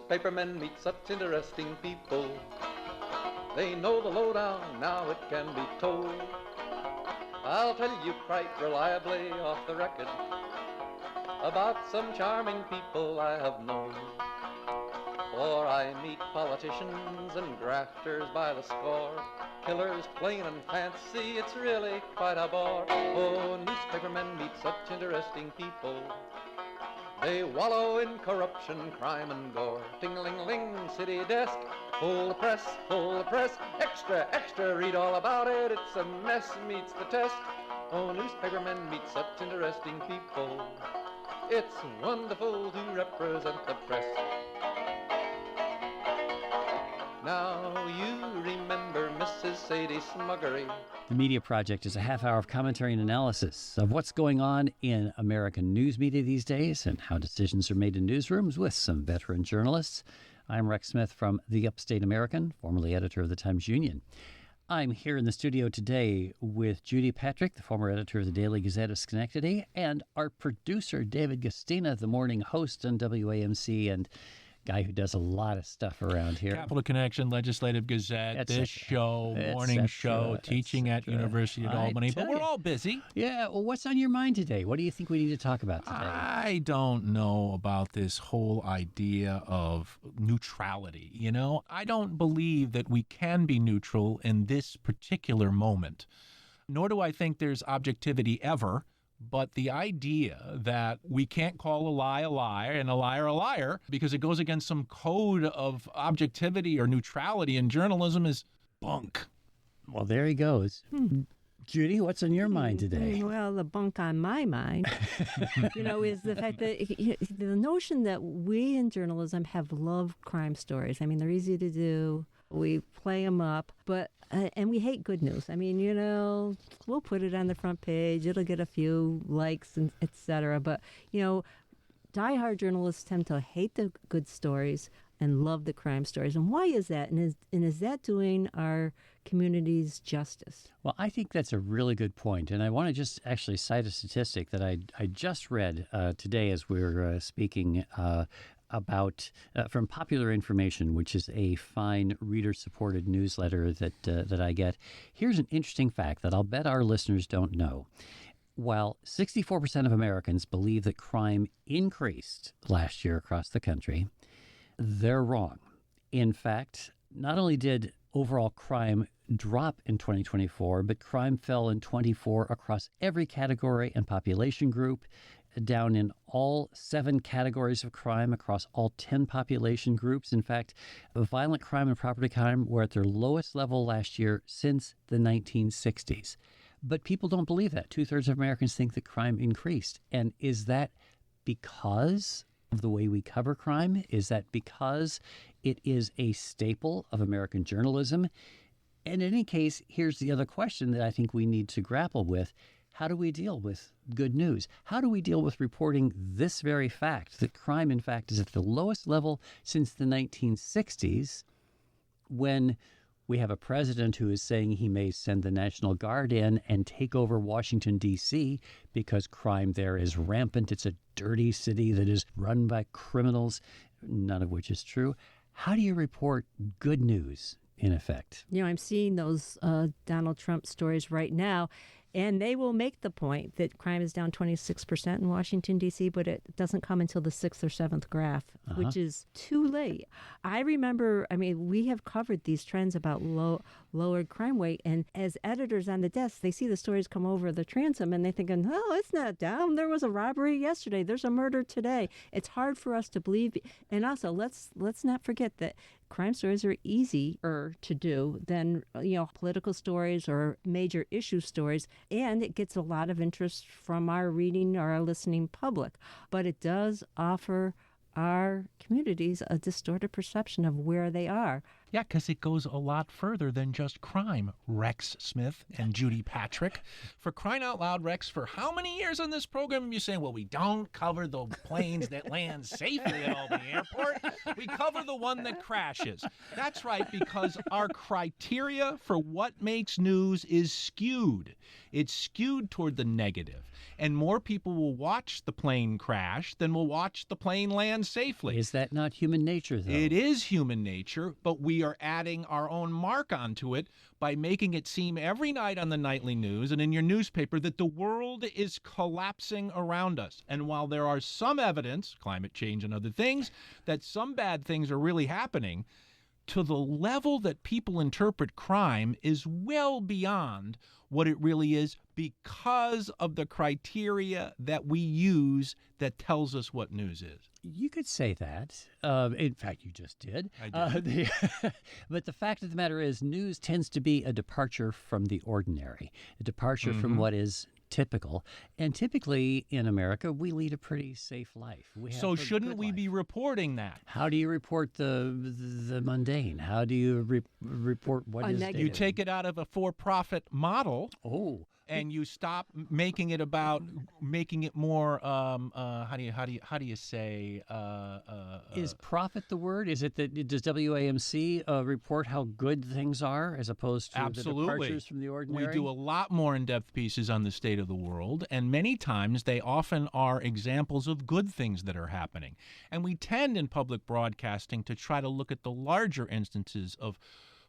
newspapermen meet such interesting people. They know the lowdown, now it can be told. I'll tell you quite reliably off the record about some charming people I have known. For I meet politicians and grafters by the score, killers plain and fancy, it's really quite a bore. Oh, newspapermen meet such interesting people. They wallow in corruption, crime and gore. Ting-a-ling-ling, city desk, full of press, extra, extra, read all about it, it's a mess, meets the test. Oh, newspapermen meet such interesting people. It's wonderful to represent the press. Now you remember Mrs. Sadie Smuggery. The Media Project is a half hour of commentary and analysis of what's going on in American news media these days and how decisions are made in newsrooms with some veteran journalists. I'm Rex Smith from The Upstate American, formerly editor of the Times-Union. I'm here in the studio today with Judy Patrick, the former editor of the Daily Gazette of Schenectady, and our producer, David Gastina, the morning host on WAMC and guy who does a lot of stuff around here. Capital Connection, Legislative Gazette, this show, morning show, teaching at University of Albany. But we're all busy. Yeah, well, what's on your mind today? What do you think we need to talk about today? I don't know about this whole idea of neutrality, you know? I don't believe that we can be neutral in this particular moment, nor do I think there's objectivity ever. But the idea that we can't call a lie and a liar a liar because it goes against some code of objectivity or neutrality in journalism is bunk. Well, there he goes. Judy, what's on your mind today? Well, the bunk on my mind, is the fact that the notion that we in journalism have loved crime stories. I mean, they're easy to do. We play them up, but and we hate good news. I mean, we'll put it on the front page. It'll get a few likes and et cetera. But, diehard journalists tend to hate the good stories and love the crime stories. And why is that? And is that doing our communities justice? Well, I think that's a really good point. And I want to just actually cite a statistic that I just read today as we were speaking about from Popular Information, which is a fine reader-supported newsletter that I get. Here's an interesting fact that I'll bet our listeners don't know. While 64% of Americans believe that crime increased last year across the country, they're wrong. In fact, not only did overall crime drop in 2024, but crime fell in 24 across every category and population group, down in all 7 categories of crime across all 10 population groups. In fact, violent crime and property crime were at their lowest level last year since the 1960s. But people don't believe that. 2/3 of Americans think that crime increased. And is that because of the way we cover crime? Is that because it is a staple of American journalism? And in any case, here's the other question that I think we need to grapple with. How do we deal with good news? How do we deal with reporting this very fact, that crime, in fact, is at the lowest level since the 1960s, when we have a president who is saying he may send the National Guard in and take over Washington, D.C. because crime there is rampant. It's a dirty city that is run by criminals, none of which is true. How do you report good news, in effect? I'm seeing those Donald Trump stories right now, and they will make the point that crime is down 26% in Washington, D.C., but it doesn't come until the 6th or 7th graph, which is too late. I remember, we have covered these trends about lowered crime rate, and as editors on the desk, they see the stories come over the transom, and they're thinking, oh, it's not down. There was a robbery yesterday. There's a murder today. It's hard for us to believe. And also, let's not forget that crime stories are easier to do than, political stories or major issue stories. And it gets a lot of interest from our reading or our listening public. But it does offer our communities a distorted perception of where they are. Yeah, because it goes a lot further than just crime, Rex Smith and Judy Patrick. For crying out loud, Rex, for how many years on this program are you saying, well, we don't cover the planes that land safely at Albany Airport. We cover the one that crashes. That's right, because our criteria for what makes news is skewed. It's skewed toward the negative. And more people will watch the plane crash than will watch the plane land safely. Is that not human nature, though? It is human nature, but we are adding our own mark onto it by making it seem every night on the nightly news and in your newspaper that the world is collapsing around us. And while there are some evidence, climate change and other things, that some bad things are really happening, to the level that people interpret crime is well beyond what it really is because of the criteria that we use that tells us what news is. You could say that. In fact, you just did. I did. But the fact of the matter is, news tends to be a departure from the ordinary, a departure from what is typical. And typically in America, we lead a pretty safe life. So shouldn't we be reporting that? How do you report the mundane? How do you report what is You take it out of a for-profit model. Oh. And you stop making it more. How do you say? Is profit the word? Is it that does WAMC report how good things are as opposed to the departures from the ordinary? We do a lot more in-depth pieces on the state of the world, and many times they often are examples of good things that are happening. And we tend in public broadcasting to try to look at the larger instances of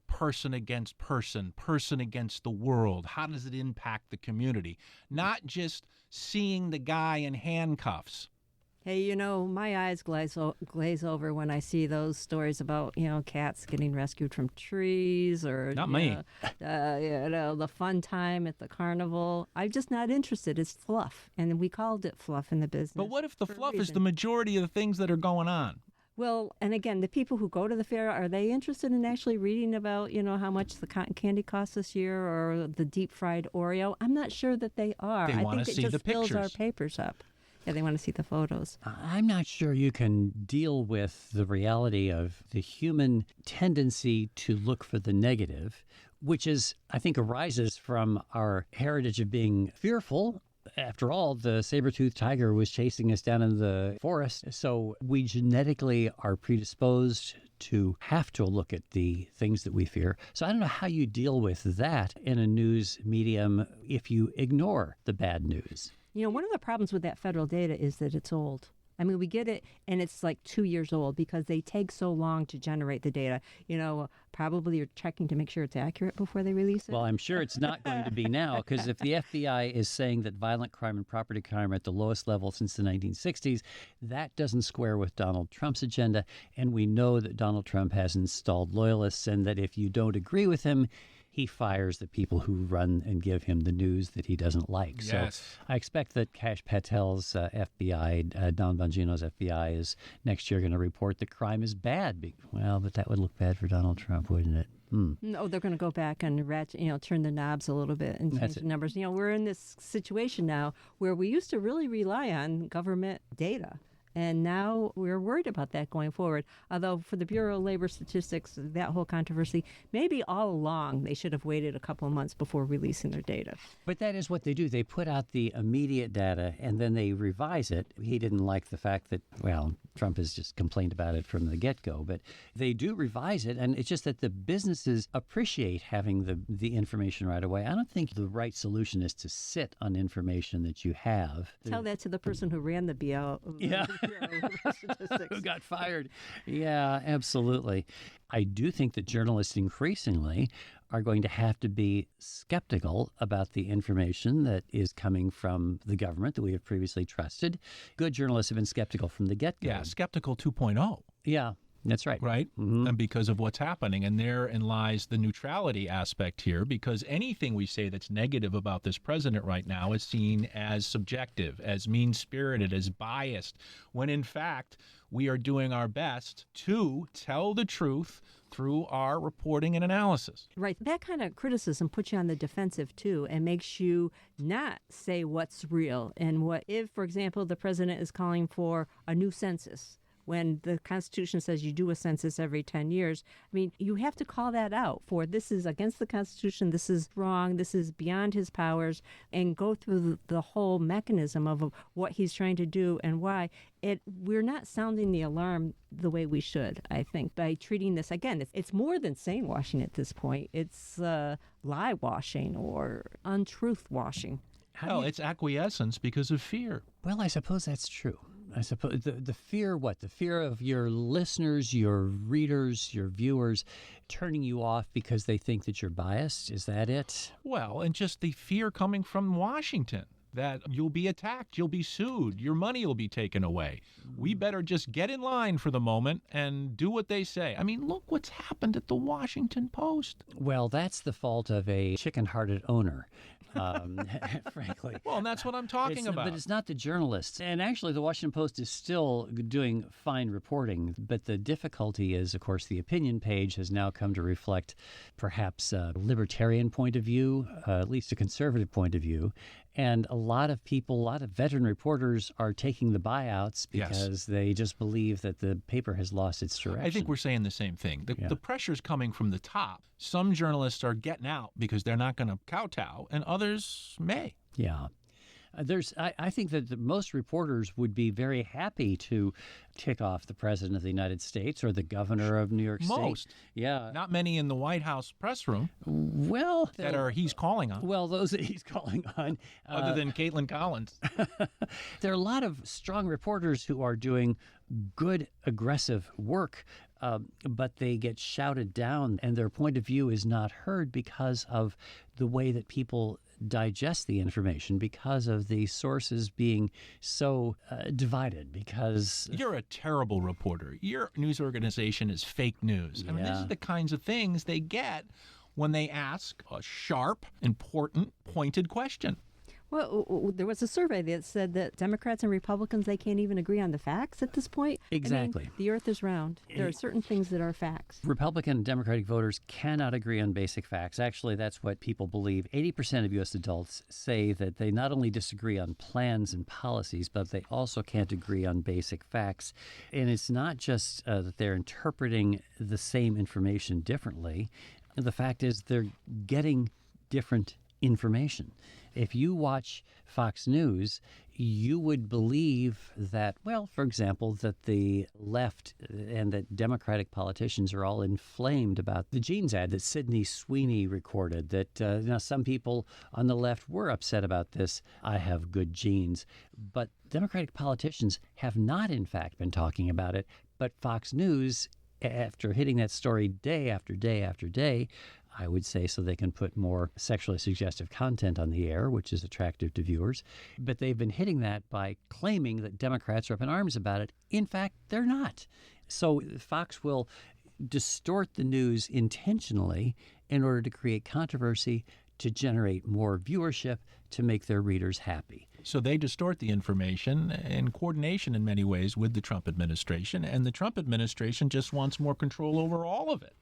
person against person, person against the world. How does it impact the community? Not just seeing the guy in handcuffs. Hey, my eyes glaze over when I see those stories about, cats getting rescued from trees or Not me. The fun time at the carnival. I'm just not interested. It's fluff. And we called it fluff in the business. But what if the fluff is the majority of the things that are going on? Well, and again, the people who go to the fair, are they interested in actually reading about, how much the cotton candy costs this year or the deep fried Oreo? I'm not sure that they are. They want to see the I think it just fills our pictures. papers up. Yeah, they want to see the photos. I'm not sure you can deal with the reality of the human tendency to look for the negative, which is, I think, arises from our heritage of being fearful. After all, the saber-toothed tiger was chasing us down in the forest, so we genetically are predisposed to have to look at the things that we fear. So I don't know how you deal with that in a news medium if you ignore the bad news. One of the problems with that federal data is that it's old. I mean, we get it, and it's like 2 years old because they take so long to generate the data. Probably you're checking to make sure it's accurate before they release it. Well, I'm sure it's not going to be now, because if the FBI is saying that violent crime and property crime are at the lowest level since the 1960s, that doesn't square with Donald Trump's agenda. And we know that Donald Trump has installed loyalists, and that if you don't agree with him, he fires the people who run and give him the news that he doesn't like. Yes. So I expect that Kash Patel's FBI, Don Bongino's FBI, is next year going to report that crime is bad. Well, but that would look bad for Donald Trump, wouldn't it? No, they're going to go back and turn the knobs a little bit and change the numbers. We're in this situation now where we used to really rely on government data. And now we're worried about that going forward. Although for the Bureau of Labor Statistics, that whole controversy, maybe all along they should have waited a couple of months before releasing their data. But that is what they do. They put out the immediate data and then they revise it. He didn't like the fact that, Trump has just complained about it from the get-go, but they do revise it. And it's just that the businesses appreciate having the information right away. I don't think the right solution is to sit on information that you have. Tell that to the person who ran the BL. Yeah. Who got fired. Yeah, absolutely. I do think that journalists increasingly are going to have to be skeptical about the information that is coming from the government that we have previously trusted. Good journalists have been skeptical from the get-go. Yeah, skeptical 2.0. Yeah, that's right. Right? Mm-hmm. And because of what's happening. And therein lies the neutrality aspect here, because anything we say that's negative about this president right now is seen as subjective, as mean-spirited, as biased, when in fact we are doing our best to tell the truth through our reporting and analysis. Right. That kind of criticism puts you on the defensive, too, and makes you not say what's real. And what if, for example, the president is calling for a new census. when the Constitution says you do a census every 10 years. I mean, you have to call that out for this is against the Constitution, this is wrong, this is beyond his powers, and go through the whole mechanism of what he's trying to do and why. We're not sounding the alarm the way we should, I think, by treating this, again, it's more than sane-washing at this point. It's lie washing or untruth washing. Well, it's acquiescence because of fear. Well, I suppose that's true. I suppose the fear, what? The fear of your listeners, your readers, your viewers turning you off because they think that you're biased. Is that it? Well, and just the fear coming from Washington that you'll be attacked, you'll be sued, your money will be taken away. We better just get in line for the moment and do what they say. I mean, look what's happened at the Washington Post. Well, that's the fault of a chicken-hearted owner. Frankly. Well, and that's what I'm talking about. But it's not the journalists. And actually, the Washington Post is still doing fine reporting. But the difficulty is, of course, the opinion page has now come to reflect perhaps a libertarian point of view, at least a conservative point of view. And a lot of people, a lot of veteran reporters are taking the buyouts because they just believe that the paper has lost its direction. I think we're saying the same thing. The pressure's coming from the top. Some journalists are getting out because they're not going to kowtow, and others may. Yeah. I think that most reporters would be very happy to tick off the President of the United States or the Governor of New York State. Most. Yeah. Not many in the White House press room Well, that he's calling on. Well, those that he's calling on. Other than Caitlin Collins. There are a lot of strong reporters who are doing good, aggressive work, but they get shouted down and their point of view is not heard because of the way that people digest the information, because of the sources being so divided, because... You're a terrible reporter. Your news organization is fake news. I mean, these are the kinds of things they get when they ask a sharp, important, pointed question. Well, there was a survey that said that Democrats and Republicans, they can't even agree on the facts at this point. Exactly. I mean, the earth is round. There are certain things that are facts. Republican and Democratic voters cannot agree on basic facts. Actually, that's what people believe. 80% of U.S. adults say that they not only disagree on plans and policies, but they also can't agree on basic facts. And it's not just that they're interpreting the same information differently. The fact is they're getting different information. If you watch Fox News, you would believe that, well, for example, that the left and that Democratic politicians are all inflamed about the jeans ad that Sydney Sweeney recorded, that now some people on the left were upset about this, I have good genes. But Democratic politicians have not, in fact, been talking about it. But Fox News, after hitting that story day after day after day, I would say, so they can put more sexually suggestive content on the air, which is attractive to viewers. But they've been hitting that by claiming that Democrats are up in arms about it. In fact, they're not. So Fox will distort the news intentionally in order to create controversy, to generate more viewership, to make their readers happy. So they distort the information in coordination in many ways with the Trump administration, and the Trump administration just wants more control over all of it.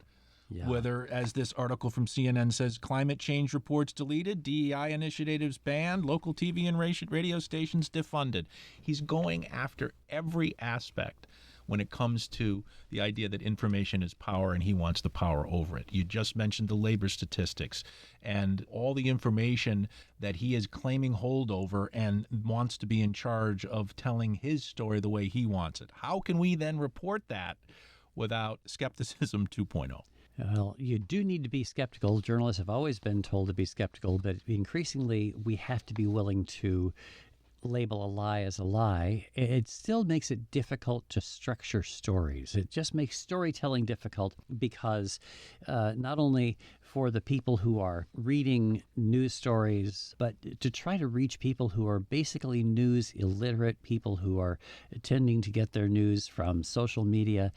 Yeah. Whether, as this article from CNN says, climate change reports deleted, DEI initiatives banned, local TV and radio stations defunded. He's going after every aspect when it comes to the idea that information is power and he wants the power over it. You just mentioned the labor statistics and all the information that he is claiming hold over and wants to be in charge of telling his story the way he wants it. How can we then report that without skepticism 2.0? Well, you do need to be skeptical. Journalists have always been told to be skeptical, but increasingly we have to be willing to label a lie as a lie. It still makes it difficult to structure stories. It just makes storytelling difficult because not only for the people who are reading news stories, but to try to reach people who are basically news illiterate, people who are tending to get their news from social media.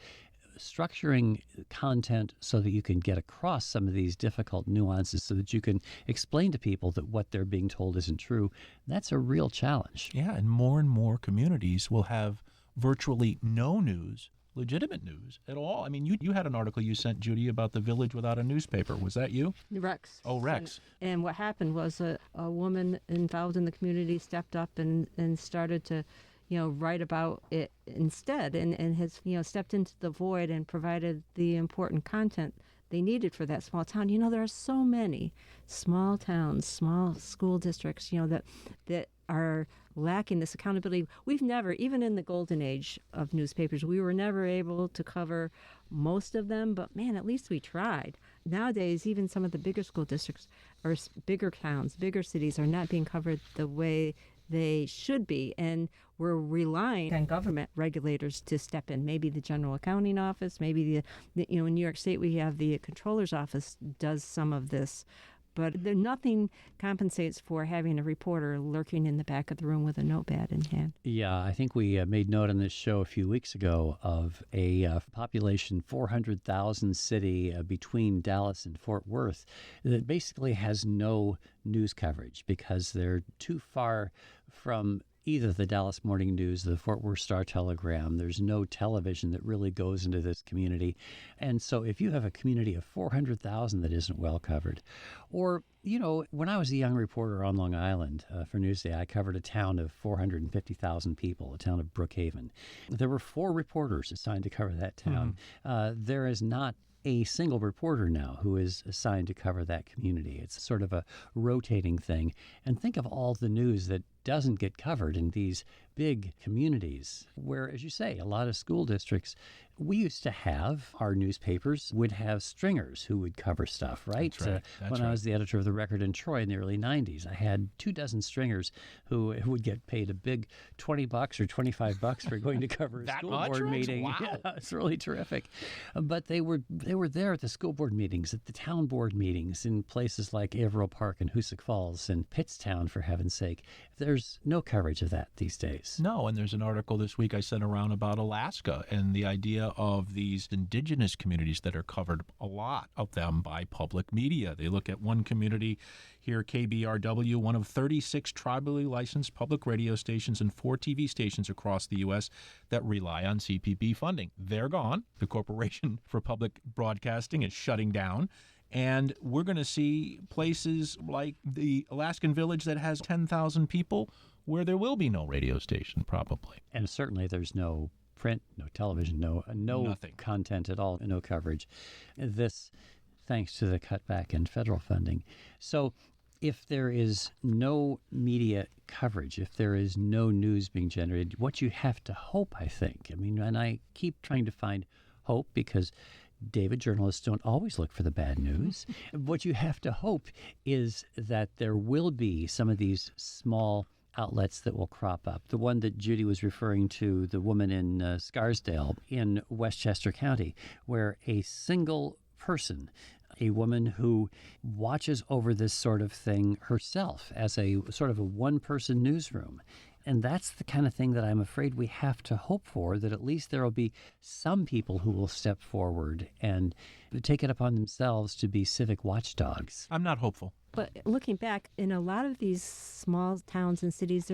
Structuring content so that you can get across some of these difficult nuances so that you can explain to people that what they're being told isn't true, that's a real challenge. Yeah, and more communities will have virtually no news, legitimate news at all. I mean, you had an article you sent, Judy, about the village without a newspaper. Was that you? Rex. Oh, Rex. And what happened was a woman involved in the community stepped up and started to write about it instead, and has, stepped into the void and provided the important content they needed for that small town. There are so many small towns, small school districts, that are lacking this accountability. We've never, even in the golden age of newspapers, we were never able to cover most of them, but man, at least we tried. Nowadays, even some of the bigger school districts or bigger towns, bigger cities are not being covered the way they should be, and we're relying on government regulators to step in. Maybe the General Accounting Office, maybe in New York State we have the Controller's Office does some of this, but nothing compensates for having a reporter lurking in the back of the room with a notepad in hand. Yeah, I think we made note on this show a few weeks ago of a population 400,000 city between Dallas and Fort Worth that basically has no news coverage because they're too far from either the Dallas Morning News, the Fort Worth Star-Telegram. There's no television that really goes into this community. And so if you have a community of 400,000 that isn't well covered, or, when I was a young reporter on Long Island for Newsday, I covered a town of 450,000 people, the town of Brookhaven. There were 4 reporters assigned to cover that town. There is not a single reporter now who is assigned to cover that community. It's sort of a rotating thing. And think of all the news that doesn't get covered in these big communities where, as you say, a lot of school districts, we used to have, our newspapers would have stringers who would cover stuff, right? That's right. When I was the editor of the Record in Troy in the early 90s, I had 24 stringers who would get paid a big $20 or $25 for going to cover a school board meeting. Wow. Yeah, it's really terrific. But they were there at the school board meetings, at the town board meetings in places like Averill Park and Hoosick Falls and Pittstown, for heaven's sake. There's no coverage of that these days. No, and there's an article this week I sent around about Alaska and the idea of these indigenous communities that are covered, a lot of them, by public media. They look at one community here, KBRW, one of 36 tribally licensed public radio stations and 4 TV stations across the U.S. that rely on CPB funding. They're gone. The Corporation for Public Broadcasting is shutting down. And we're going to see places like the Alaskan village that has 10,000 people where there will be no radio station, probably. And certainly there's no print, no television, no Nothing. Content at all, no coverage. This, thanks to the cutback in federal funding. So if there is no media coverage, if there is no news being generated, what you have to hope, I think, and I keep trying to find hope because David, journalists don't always look for the bad news. What you have to hope is that there will be some of these small outlets that will crop up. The one that Judy was referring to, the woman in Scarsdale in Westchester County, where a single person, a woman who watches over this sort of thing herself as a sort of a one-person newsroom. And that's the kind of thing that I'm afraid we have to hope for, that at least there will be some people who will step forward and take it upon themselves to be civic watchdogs. I'm not hopeful. But looking back, in a lot of these small towns and cities,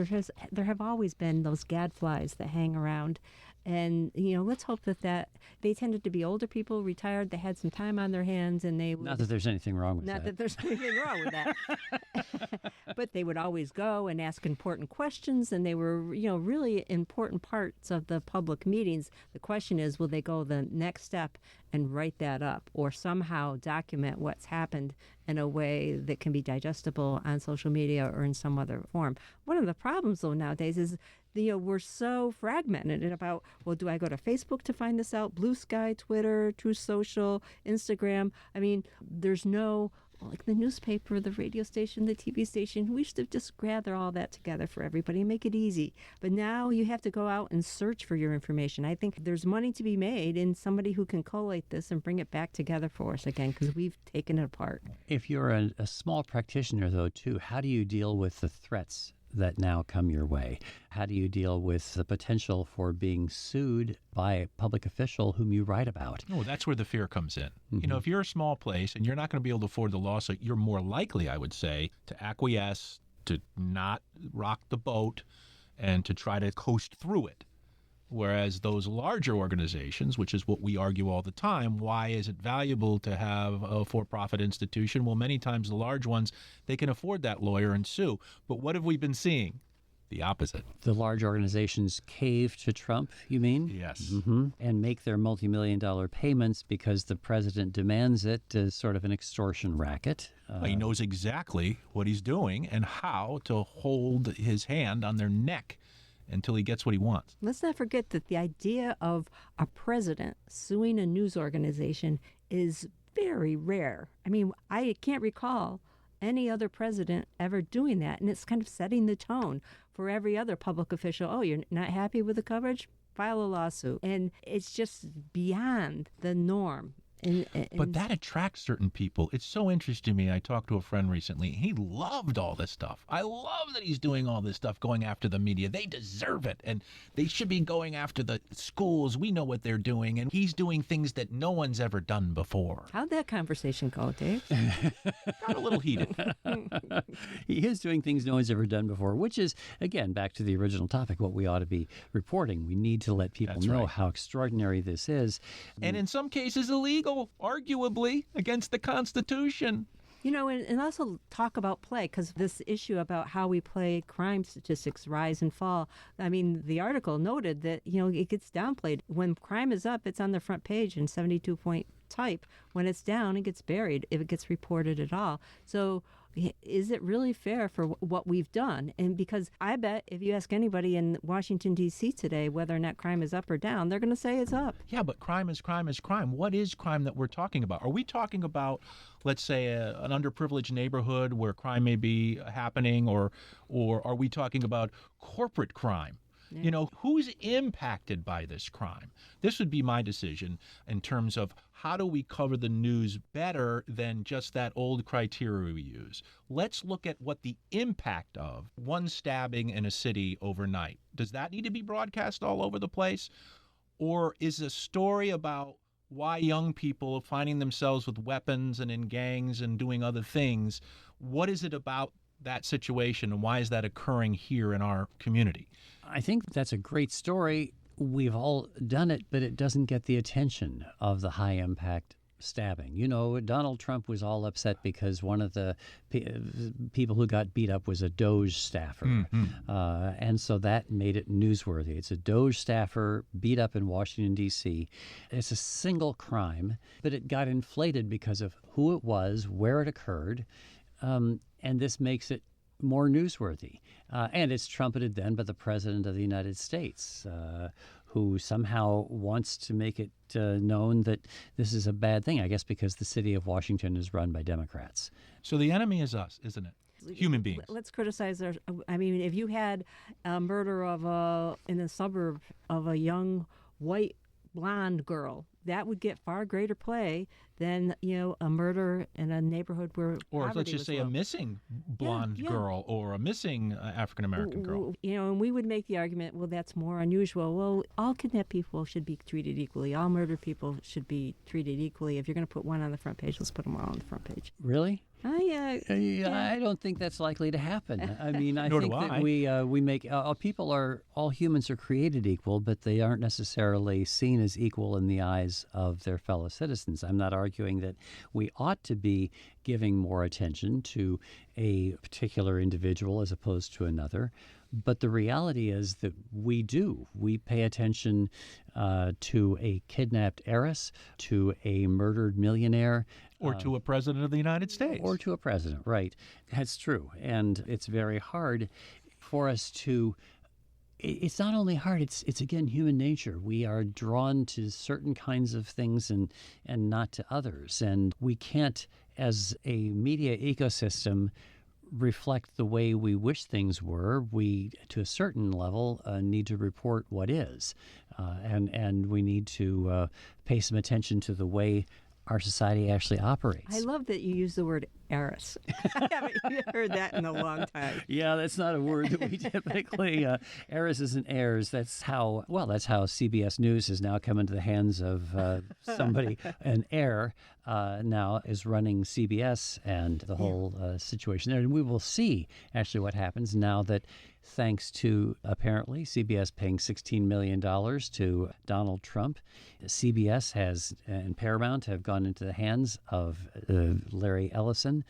there have always been those gadflies that hang around. And, let's hope that they tended to be older people, retired, they had some time on their hands, and they would... Not that there's anything wrong with that. Not that there's anything wrong with that. But they would always go and ask important questions, and they were, really important parts of the public meetings. The question is, will they go the next step and write that up or somehow document what's happened in a way that can be digestible on social media or in some other form? One of the problems, though, nowadays is we're so fragmented about, well, do I go to Facebook to find this out? Blue Sky, Twitter, Truth Social, Instagram. There's no, like the newspaper, the radio station, the TV station. We should have just gather all that together for everybody and make it easy. But now you have to go out and search for your information. I think there's money to be made in somebody who can collate this and bring it back together for us again, because we've taken it apart. If you're a small practitioner, though, too, how do you deal with the threats that now come your way? How do you deal with the potential for being sued by a public official whom you write about? Oh, that's where the fear comes in. If you're a small place and you're not going to be able to afford the lawsuit, you're more likely, I would say, to acquiesce, to not rock the boat, and to try to coast through it. Whereas those larger organizations, which is what we argue all the time, why is it valuable to have a for-profit institution? Well, many times the large ones, they can afford that lawyer and sue. But what have we been seeing? The opposite. The large organizations cave to Trump, you mean? Yes. And make their multi-million-dollar payments because the president demands it as sort of an extortion racket. Well, he knows exactly what he's doing and how to hold his hand on their neck until he gets what he wants. Let's not forget that the idea of a president suing a news organization is very rare. I mean, I can't recall any other president ever doing that, and it's kind of setting the tone for every other public official. Oh, you're not happy with the coverage? File a lawsuit. And it's just beyond the norm. But that attracts certain people. It's so interesting to me. I talked to a friend recently. He loved all this stuff. I love that he's doing all this stuff, going after the media. They deserve it. And they should be going after the schools. We know what they're doing. And he's doing things that no one's ever done before. How'd that conversation go, Dave? Got a little heated. He is doing things no one's ever done before, which is, again, back to the original topic, what we ought to be reporting. We need to let people know how extraordinary this is. And in some cases, illegal, arguably, against the Constitution. You know, and also talk about play, because this issue about how we play crime statistics rise and fall. I mean, the article noted that, you know, it gets downplayed. When crime is up, it's on the front page in 72-point type. When it's down, it gets buried if it gets reported at all. So is it really fair for what we've done? And because I bet if you ask anybody in Washington, D.C. today whether or not crime is up or down, they're going to say it's up. Yeah, but crime is crime is crime. What is crime that we're talking about? Are we talking about, let's say, an underprivileged neighborhood where crime may be happening, or are we talking about corporate crime? Yeah. You know, who's impacted by this crime? This would be my decision in terms of how do we cover the news better than just that old criteria we use. Let's look at what the impact of one stabbing in a city overnight. Does that need to be broadcast all over the place? Or is a story about why young people are finding themselves with weapons and in gangs and doing other things, what is it about that situation and why is that occurring here in our community? I think that's a great story. We've all done it, but it doesn't get the attention of the high-impact stabbing. You know, Donald Trump was all upset because one of the people who got beat up was a DOJ staffer. And so that made it newsworthy. It's a DOJ staffer beat up in Washington, D.C. It's a single crime, but it got inflated because of who it was, where it occurred, and this makes it more newsworthy. And it's trumpeted then by the President of the United States, who somehow wants to make it known that this is a bad thing, I guess because the city of Washington is run by Democrats. So the enemy is us, isn't it? Human beings. Let's criticize our. I mean, if you had a murder in a suburb of a young white blonde girl, that would get far greater play than, you know, a murder in a neighborhood where or let's just say low. A missing blonde girl or a missing African-American girl. You know, and we would make the argument, well, that's more unusual. Well, all kidnapped people should be treated equally. All murdered people should be treated equally. If you're going to put one on the front page, let's put them all on the front page. Really? Yeah. I don't think that's likely to happen. I mean, I Nor think do that I. we make all humans are created equal, but they aren't necessarily seen as equal in the eyes of their fellow citizens. I'm not arguing that we ought to be giving more attention to a particular individual as opposed to another. But the reality is that we do. We pay attention to a kidnapped heiress, to a murdered millionaire. Or to a president of the United States. Or to a president, right. That's true. And it's very hard for us to... It's not only hard, it's again, human nature. We are drawn to certain kinds of things and not to others. And we can't, as a media ecosystem, reflect the way we wish things were. We, to a certain level, need to report what is. And we need to pay some attention to the way our society actually operates. I love that you use the word heiress. I haven't heard that in a long time. Yeah, that's not a word that we typically, heiress isn't heirs. That's how CBS News has now come into the hands of somebody, an heir now is running CBS and the whole situation there. And we will see actually what happens now that thanks to apparently CBS paying $16 million to Donald Trump. CBS and Paramount have gone into the hands of Larry Ellison,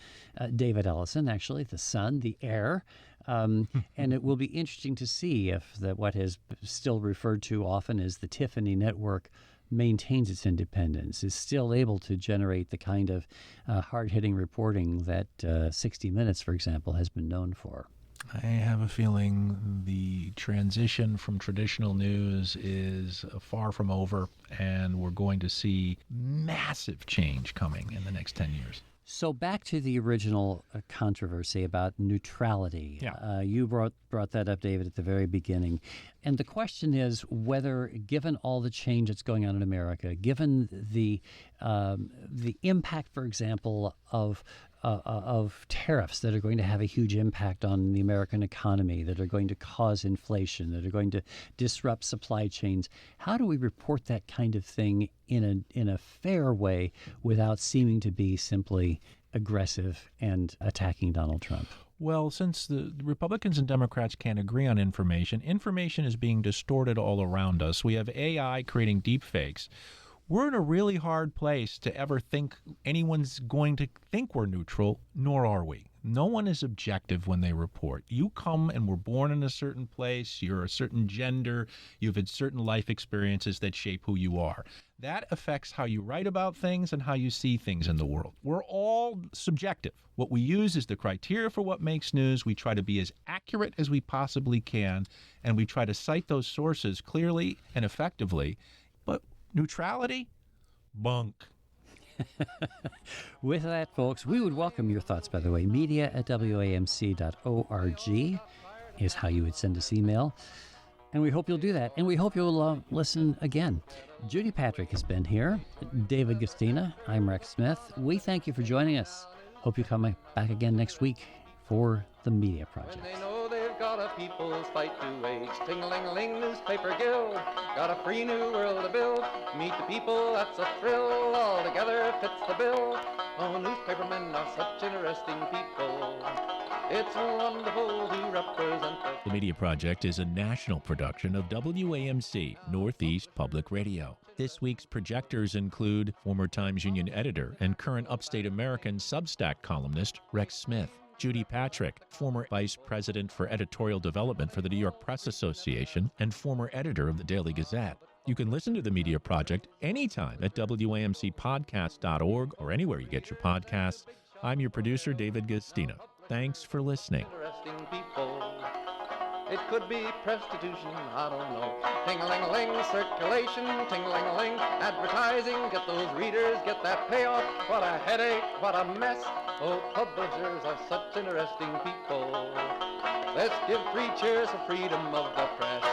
David Ellison, actually, the son, the heir. And it will be interesting to see if what is still referred to often as the Tiffany Network maintains its independence, is still able to generate the kind of hard-hitting reporting that 60 Minutes, for example, has been known for. I have a feeling the transition from traditional news is far from over, and we're going to see massive change coming in the next 10 years. So back to the original controversy about neutrality. Yeah. You brought that up, David, at the very beginning. And the question is whether, given all the change that's going on in America, given the impact, for example, of tariffs that are going to have a huge impact on the American economy, that are going to cause inflation, that are going to disrupt supply chains, how do we report that kind of thing in a fair way without seeming to be simply aggressive and attacking Donald Trump? Well, since the Republicans and Democrats can't agree on information is being distorted all around us. We have AI creating deep fakes. We're in a really hard place to ever think anyone's going to think we're neutral, nor are we. No one is objective when they report. You come and were born in a certain place, you're a certain gender, you've had certain life experiences that shape who you are. That affects how you write about things and how you see things in the world. We're all subjective. What we use is the criteria for what makes news. We try to be as accurate as we possibly can, and we try to cite those sources clearly and effectively. But neutrality? Bunk. With that, folks, we would welcome your thoughts, by the way. media@wamc.org is how you would send us email. And we hope you'll do that. And we hope you'll listen again. Judy Patrick has been here. David Gastina. I'm Rex Smith. We thank you for joining us. Hope you come back again next week for the Media Project. When they know they've got a people's fight to wage, ting-a-ling-a-ling newspaper guild, got a free new world to build. Meet the people, that's a thrill, all together fits the bill. Oh, newspapermen are such interesting people. It's wonderful to represent The Media Project is a national production of WAMC, Northeast Public Radio. This week's projectors include former Times Union editor and current Upstate American Substack columnist Rex Smith, Judy Patrick, former vice president for editorial development for the New York Press Association and former editor of the Daily Gazette. You can listen to The Media Project anytime at WAMCpodcast.org or anywhere you get your podcasts. I'm your producer, David Gastina. Thanks for listening. interesting people. It could be prostitution, I don't know. Ting-a-ling-a-ling, circulation, ting-a-ling-a-ling, advertising, get those readers, get that payoff. What a headache, what a mess. Oh, publishers are such interesting people. Let's give 3 cheers for freedom of the press.